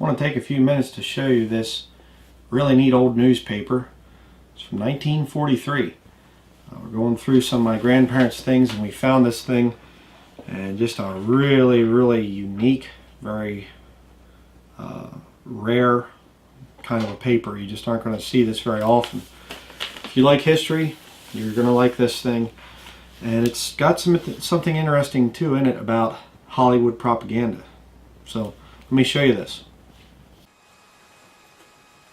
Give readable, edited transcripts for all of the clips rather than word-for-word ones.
I want to take a few minutes to show you this really neat old newspaper. It's from 1943. We're going through some of my grandparents' things and we found this thing, and just a really unique, very rare kind of a paper. You just aren't going to see this very often. If you like history, you're going to like this thing, and it's got something interesting too in it about Hollywood propaganda. So let me show you this.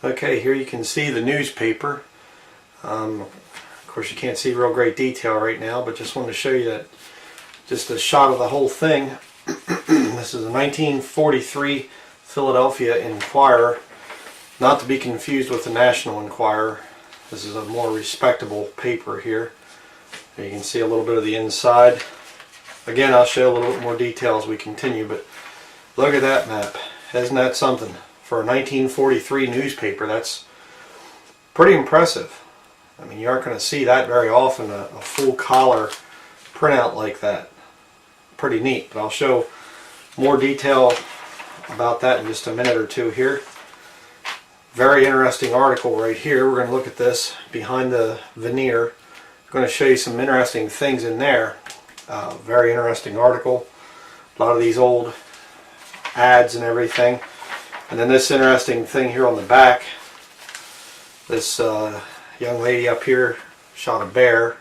Okay, here you can see the newspaper. Of course you can't see real great detail right now, but just wanted to show you that, just a shot of the whole thing. This is a 1943 Philadelphia Inquirer, not to be confused with the National Enquirer. This is a more respectable paper here. You can see a little bit of the inside. Again, I'll show a little bit more detail as we continue, but look at that map. Isn't that something? For a 1943 newspaper, that's pretty impressive. I mean, you aren't going to see that very often, a full collar printout like that. Pretty neat, but I'll show more detail about that in just a minute or two here. Very interesting article right here. We're going to look at this behind the veneer. I'm going to show you some interesting things in there. Very interesting article. A lot of these old ads and everything. And then this interesting thing here on the back. This young lady up here shot a bear.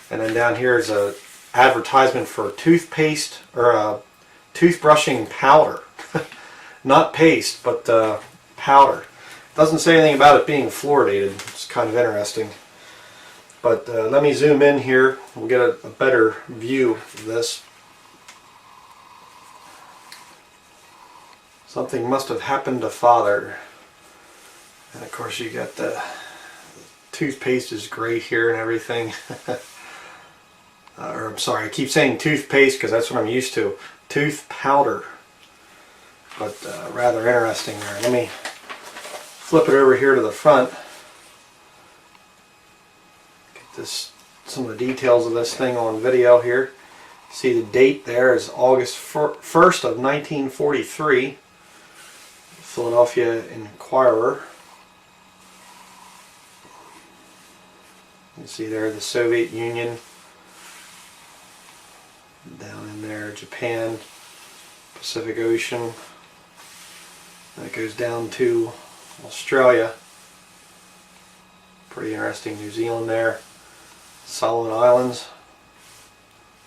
And then down here is a advertisement for toothpaste, or toothbrushing powder. Not paste, but powder. Doesn't say anything about it being fluoridated. It's kind of interesting. But let me zoom in here. We'll get a better view of this. Something must have happened to Father. And of course you got the toothpaste is great here and everything. Or I'm sorry, I keep saying toothpaste because that's what I'm used to. Tooth powder. But rather interesting there. Let me flip it over here to the front. Get this, some of the details of this thing on video here. See the date there is August 1st of 1943. Philadelphia Inquirer. You can see there the Soviet Union. Down in there, Japan, Pacific Ocean. That goes down to Australia. Pretty interesting. New Zealand there. Solomon Islands.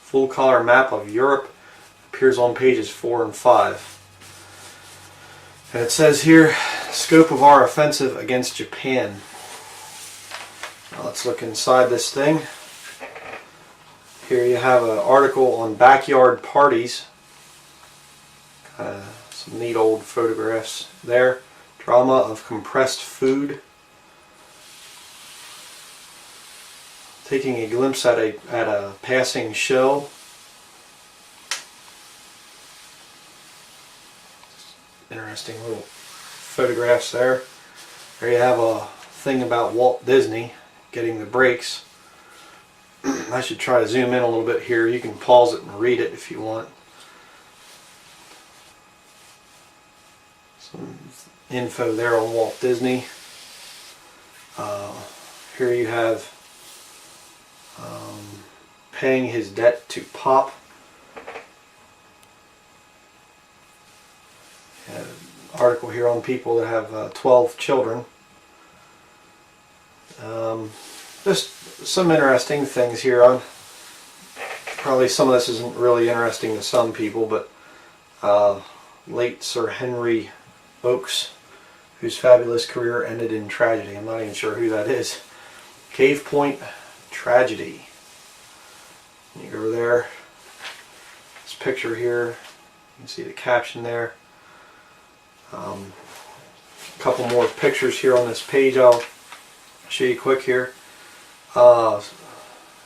Full color map of Europe appears on pages 4 and 5. And it says here, scope of our offensive against Japan. Now let's look inside this thing. Here you have an article on backyard parties. Some neat old photographs there. Drama of compressed food. Taking a glimpse at a passing show. Interesting little photographs there. There you have a thing about Walt Disney getting the breaks. I should try to zoom in a little bit here. You can pause it and read it if you want. Some info there on Walt Disney. Here you have paying his debt to Pop. Article here on people that have 12 children. Just some interesting things here. Probably some of this isn't really interesting to some people, but late Sir Henry Oakes, whose fabulous career ended in tragedy. I'm not even sure who that is. Cave Point tragedy. You go over there. This picture here. You can see the caption there. A couple more pictures here on this page. I'll show you quick here.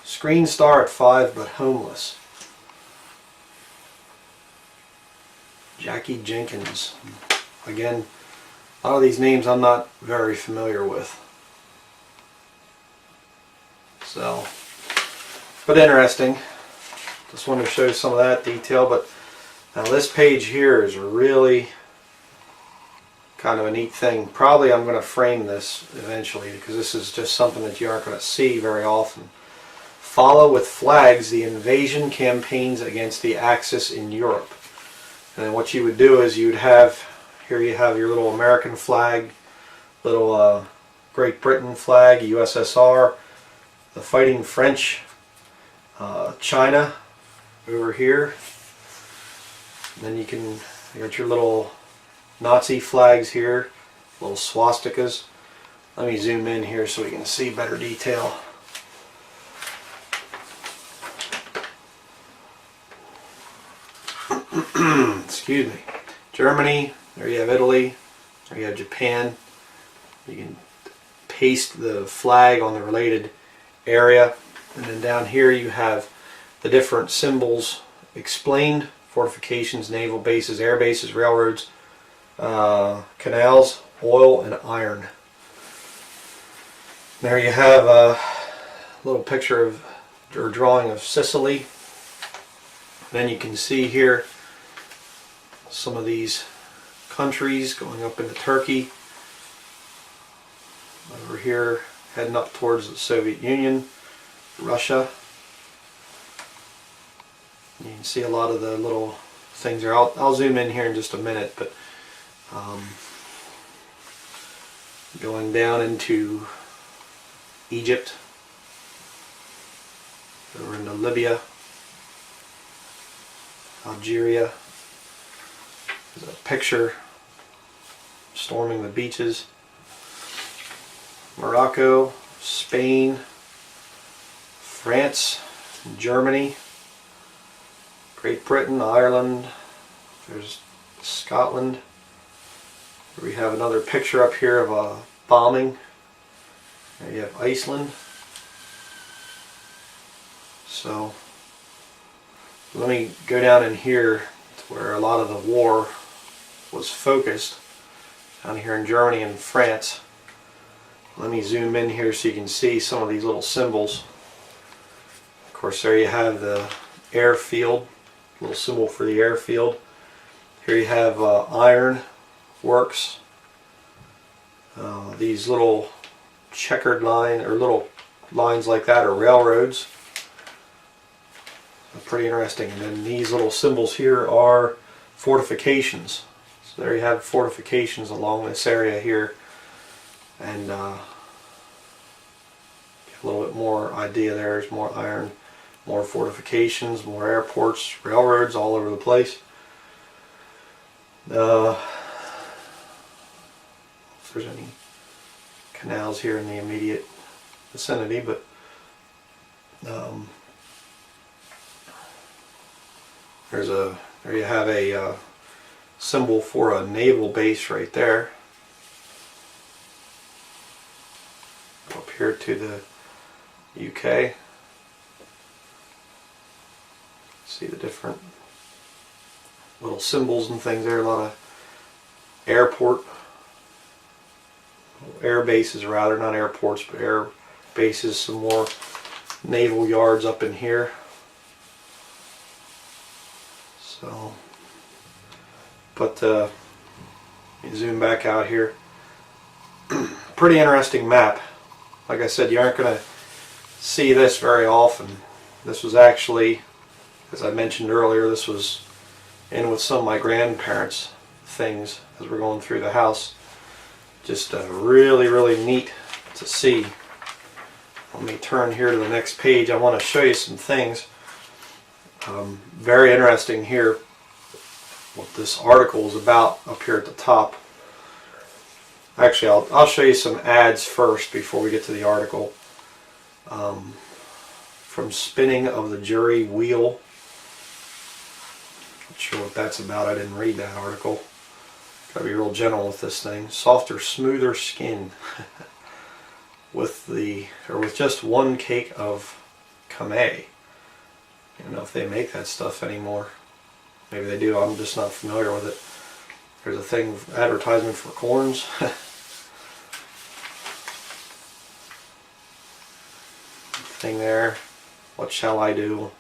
Screen star at 5 but homeless. Jackie Jenkins. Again, a lot of these names I'm not very familiar with. So, but interesting. Just wanted to show some of that detail. But now this page here is really kind of a neat thing. Probably I'm going to frame this eventually because this is just something that you aren't going to see very often. Follow with flags the invasion campaigns against the Axis in Europe. And then what you would do is you'd have, here you have your little American flag, little Great Britain flag, USSR, the fighting French, China over here. And then you got your little Nazi flags here, little swastikas. Let me zoom in here so we can see better detail. Excuse me. Germany, there you have Italy, there you have Japan. You can paste the flag on the related area. And then down here you have the different symbols explained: fortifications, naval bases, air bases, railroads, canals, oil, and iron. There you have a little picture of, or drawing of Sicily. Then you can see here some of these countries going up into Turkey. Over here, heading up towards the Soviet Union, Russia. You can see a lot of the little things there. I'll zoom in here in just a minute, but going down into Egypt, over into Libya, Algeria. There's a picture storming the beaches. Morocco, Spain, France, Germany, Great Britain, Ireland, there's Scotland. We have another picture up here of a bombing. There you have Iceland. So let me go down in here to where a lot of the war was focused, down here in Germany and France. Let me zoom in here so you can see some of these little symbols. Of course, there you have the airfield, little symbol for the airfield. Here you have iron works. These little checkered line, or little lines like that, are railroads. Pretty interesting. And then these little symbols here are fortifications. So there you have fortifications along this area here. And a little bit more idea there. There's more iron, more fortifications, more airports, railroads all over the place. If there's any canals here in the immediate vicinity, but there you have a symbol for a naval base right there. Up here to the UK. See the different little symbols and things there. A lot of air bases rather, not airports, but air bases. Some more naval yards up in here. So, but you zoom back out here. Pretty interesting map. Like I said, you aren't going to see this very often. This was actually, as I mentioned earlier, this was in with some of my grandparents' things as we're going through the house. Just really, really neat to see. Let me turn here to the next page. I want to show you some things. Very interesting here what this article is about up here at the top. Actually, I'll show you some ads first before we get to the article. From Spinning of the Jury Wheel. Not sure what that's about. I didn't read that article. Gotta be real gentle with this thing. Softer, smoother skin with just one cake of Kamei. I don't know if they make that stuff anymore. Maybe they do. I'm just not familiar with it. There's a thing, advertisement for corns. Thing there. What shall I do?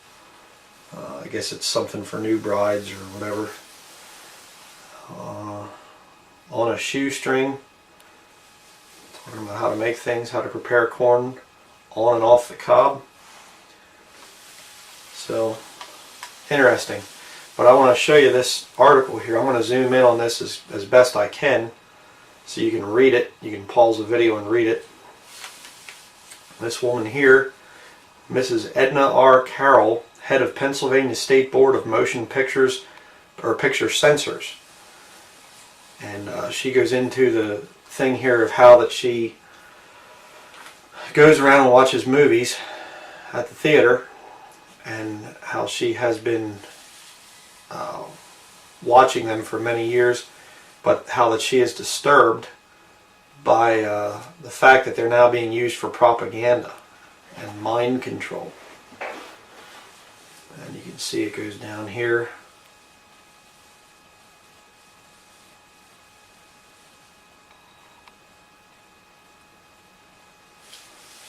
I guess it's something for new brides or whatever. on a shoestring, talking about how to make things, how to prepare corn on and off the cob. So interesting. But I want to show you this article here. I'm going to zoom in on this as best I can so you can read it. You can pause the video and read it. This woman here, Mrs. Edna R. Carroll, head of Pennsylvania State Board of Motion Pictures or Picture Censors. And she goes into the thing here of how that she goes around and watches movies at the theater, and how she has been watching them for many years, but how that she is disturbed by the fact that they're now being used for propaganda and mind control. And you can see it goes down here.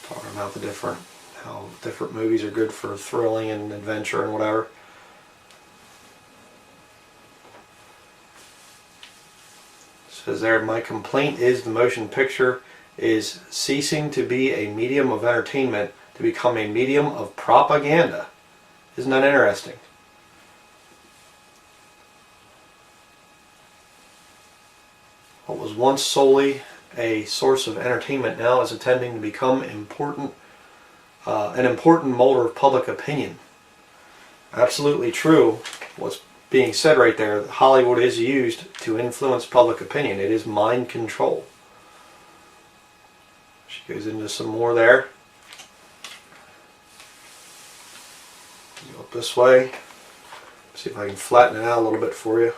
Talking about how different movies are good for thrilling and adventure and whatever. It says there, my complaint is the motion picture is ceasing to be a medium of entertainment to become a medium of propaganda. Isn't that interesting? What was once solely a source of entertainment now is intending to become an important mold of public opinion. Absolutely true. What's being said right there, Hollywood is used to influence public opinion. It is mind control. She goes into some more there. Go up this way. See if I can flatten it out a little bit for you.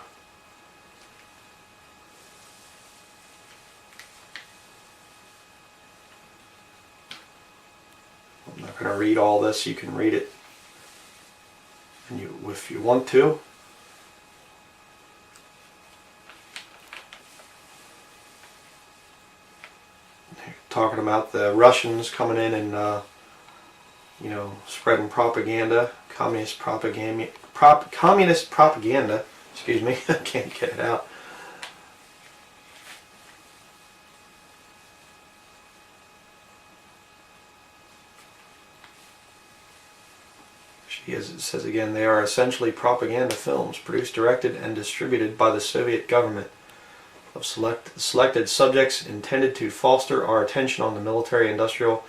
I'm not going to read all this. You can read it, and if you want to. Talking about the Russians coming in and spreading propaganda, communist propaganda. Excuse me, I can't get it out. It says again, they are essentially propaganda films produced, directed, and distributed by the Soviet government of selected subjects intended to foster our attention on the military, industrial,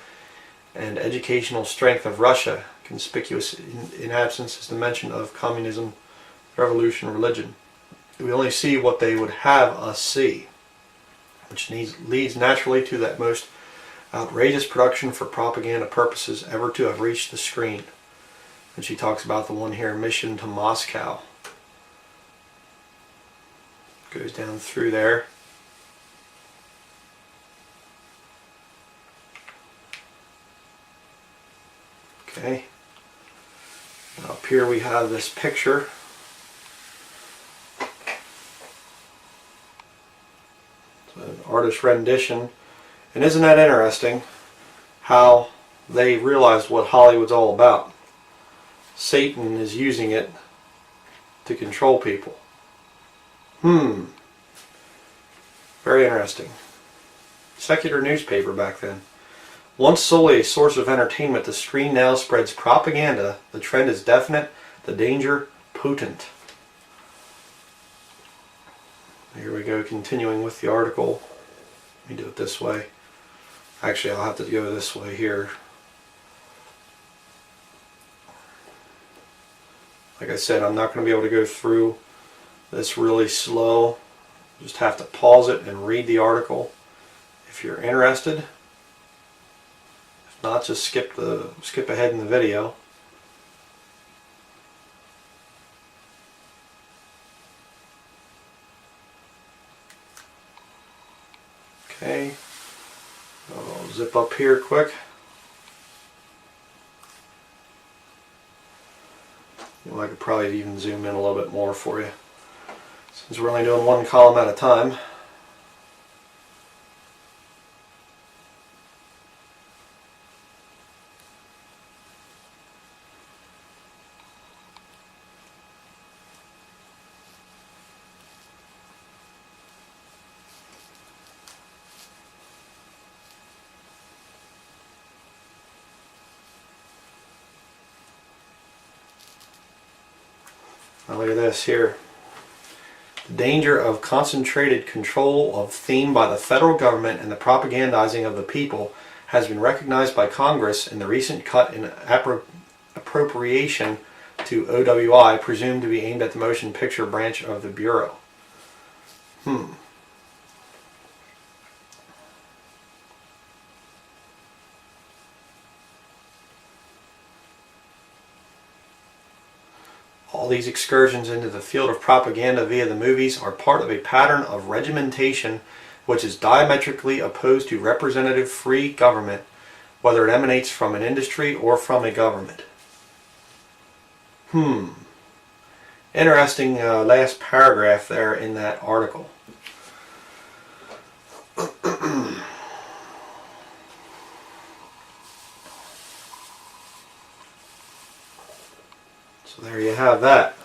and educational strength of Russia. Conspicuous in absence is the mention of communism, revolution, religion. We only see what they would have us see, which leads naturally to that most outrageous production for propaganda purposes ever to have reached the screen. And she talks about the one here, Mission to Moscow. Goes down through there. Okay. Now up here we have this picture. It's an artist's rendition. And isn't that interesting how they realized what Hollywood's all about? Satan is using it to control people. Very interesting. Secular newspaper back then. Once solely a source of entertainment, the screen now spreads propaganda. The trend is definite, the danger potent. Here we go, continuing with the article. Let me do it this way. Actually, I'll have to go this way here. Like I said, I'm not going to be able to go through this really slow. Just have to pause it and read the article if you're interested. If not, just skip ahead in the video. Okay, I'll zip up here quick. I could probably even zoom in a little bit more for you, since we're only doing one column at a time. Now look at this here. The danger of concentrated control of theme by the federal government and the propagandizing of the people has been recognized by Congress in the recent cut in appropriation to OWI, presumed to be aimed at the motion picture branch of the Bureau. All these excursions into the field of propaganda via the movies are part of a pattern of regimentation which is diametrically opposed to representative free government, whether it emanates from an industry or from a government. Interesting last paragraph there in that article. So there you have that.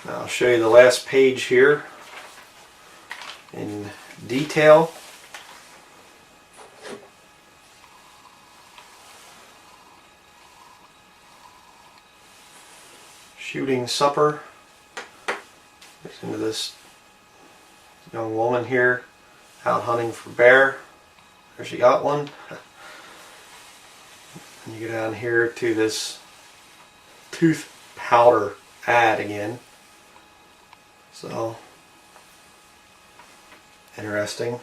Now I'll show you the last page here in detail. Shooting supper. Listen to this young woman here out hunting for bear. There she got one. And you go down here to this tooth powder ad again. So interesting.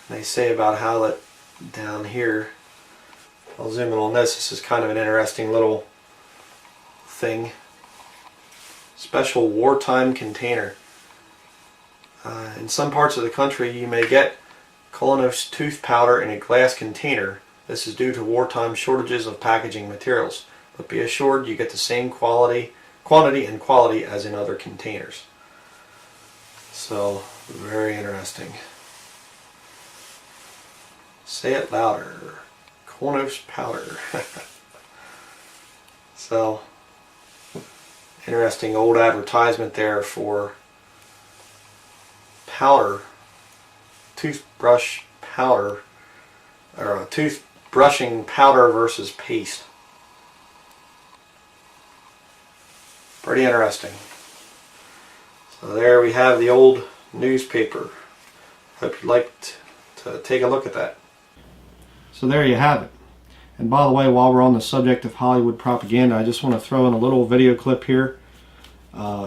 They say about how that down here, I'll zoom in on this. This is kind of an interesting little thing. Special wartime container. In some parts of the country you may get Colonos tooth powder in a glass container. This is due to wartime shortages of packaging materials, but be assured you get the same quantity and quality as in other containers. So, very interesting. Say it louder. Colonos powder. So, interesting old advertisement there for powder, toothbrush powder, or toothbrushing powder versus paste. Pretty interesting. So there we have the old newspaper. Hope you liked to take a look at that. So there you have it. And by the way, while we're on the subject of Hollywood propaganda, I just want to throw in a little video clip here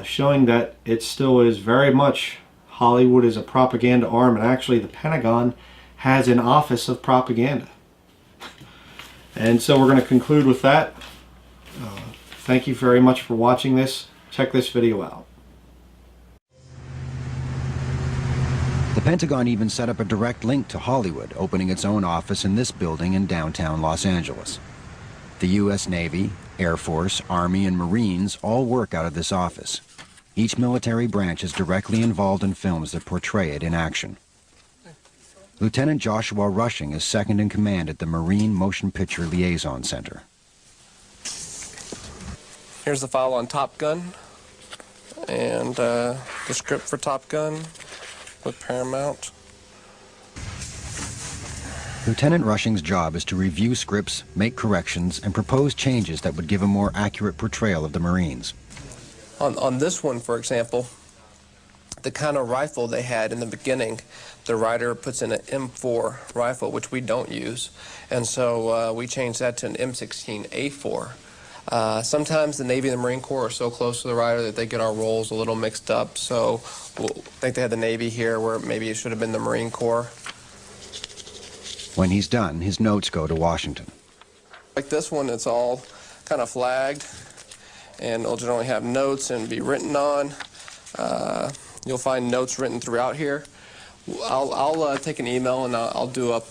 showing that it still is very much Hollywood is a propaganda arm, and actually the Pentagon has an office of propaganda. And so we're going to conclude with that. Thank you very much for watching this. Check this video out. The Pentagon even set up a direct link to Hollywood, opening its own office in this building in downtown Los Angeles. The U.S. Navy, Air Force, Army, and Marines all work out of this office. Each military branch is directly involved in films that portray it in action. Lieutenant Joshua Rushing is second in command at the Marine Motion Picture Liaison Center. Here's the file on Top Gun and the script for Top Gun with Paramount. Lieutenant Rushing's job is to review scripts, make corrections, and propose changes that would give a more accurate portrayal of the Marines. On this one, for example, the kind of rifle they had in the beginning, the writer puts in an M4 rifle, which we don't use, and so we changed that to an M16A4. Sometimes the Navy and the Marine Corps are so close to the writer that they get our roles a little mixed up, so I think they had the Navy here where maybe it should have been the Marine Corps. When he's done, his notes go to Washington. Like this one, it's all kind of flagged, and it'll generally have notes and be written on. You'll find notes written throughout here. I'll take an email and I'll do up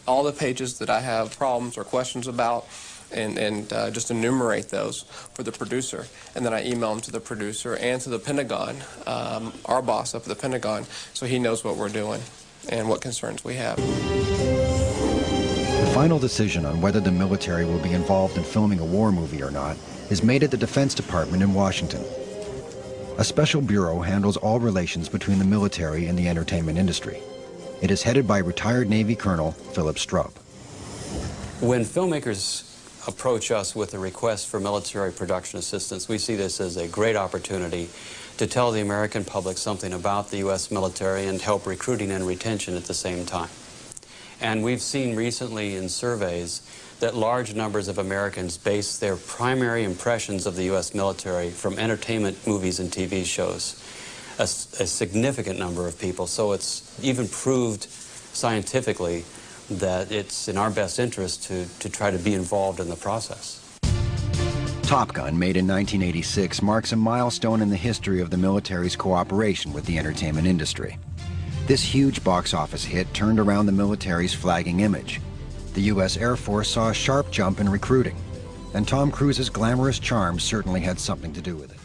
all the pages that I have problems or questions about, and just enumerate those for the producer, and then I email them to the producer and to the Pentagon, our boss up at the Pentagon, so he knows what we're doing and what concerns we have. The final decision on whether the military will be involved in filming a war movie or not is made at the Defense Department in Washington. A special bureau handles all relations between the military and the entertainment industry. It is headed by retired Navy Colonel Philip Strupp. When filmmakers approach us with a request for military production assistance. We see this as a great opportunity to tell the American public something about the U.S. military and help recruiting and retention at the same time. And we've seen recently in surveys that large numbers of Americans base their primary impressions of the U.S. military from entertainment movies and TV shows. A significant number of people. So it's even proved scientifically that it's in our best interest to try to be involved in the process. Top Gun, made in 1986, marks a milestone in the history of the military's cooperation with the entertainment industry. This huge box office hit turned around the military's flagging image. The U.S. Air Force saw a sharp jump in recruiting, and Tom Cruise's glamorous charm certainly had something to do with it.